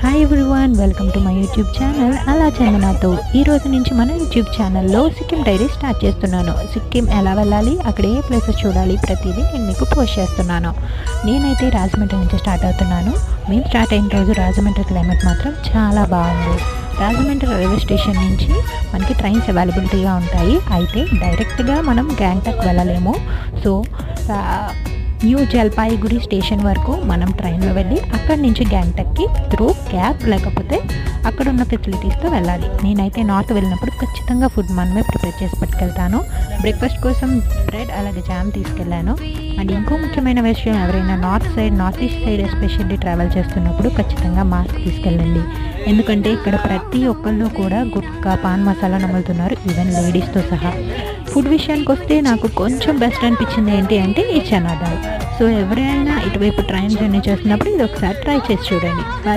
Hi everyone, welcome to my YouTube channel అలా చందనాతో. ఈ రోజు నుంచి మన యూట్యూబ్ ఛానల్లో సిక్కిం డైరీ స్టార్ట్ చేస్తున్నాను. సిక్కిం ఎలా వెళ్ళాలి, అక్కడ ఏ ప్లేసెస్ చూడాలి, ప్రతిదీ నేను మీకు పోస్ట్ చేస్తున్నాను. నేనైతే రాజమండ్రి నుంచి స్టార్ట్ అవుతున్నాను. మేము స్టార్ట్ అయిన రోజు రాజమండ్రి క్లైమేట్ మాత్రం చాలా బాగుంది. రాజమండ్రి రైల్వే స్టేషన్ నుంచి మనకి ట్రైన్స్ అవైలబిలిటీగా ఉంటాయి. అయితే డైరెక్ట్గా మనం గ్యాంగ్టాక్ వెళ్ళలేము. సో న్యూ జల్పాయిగుడి స్టేషన్ వరకు మనం ట్రైన్లో వెళ్ళి అక్కడి నుంచి గ్యాంగ్టాక్కి త్రూ క్యాబ్ లేకపోతే అక్కడ ఉన్న ఫెసిలిటీస్తో వెళ్ళాలి. నేనైతే నార్త్ వెళ్ళినప్పుడు ఖచ్చితంగా ఫుడ్ మనమే ప్రిపేర్ చేసి పట్టుకెళ్తాను. బ్రేక్ఫాస్ట్ కోసం బ్రెడ్ అలాగే జామ్ తీసుకెళ్ళాను. అండ్ ఇంకో ముఖ్యమైన విషయం, ఎవరైనా north east side especially travel చేస్తున్నప్పుడు ఖచ్చితంగా మాస్క్ తీసుకెళ్ళండి. ఎందుకంటే ఇక్కడ ప్రతి ఒక్కళ్ళు కూడా గుట్కా పాన్ మసాలా నములుతున్నారు, ఈవెన్ లేడీస్తో సహా. ఫుడ్ విషయానికి వస్తే నాకు కొంచెం బెస్ట్ అనిపించింది ఏంటి అంటే ఈ చనా దాల్. సో ఎవరైనా ఇటువైపు ట్రైన్ జర్నీ చేస్తున్నప్పుడు ఇది ఒకసారి ట్రై చేసి చూడండి.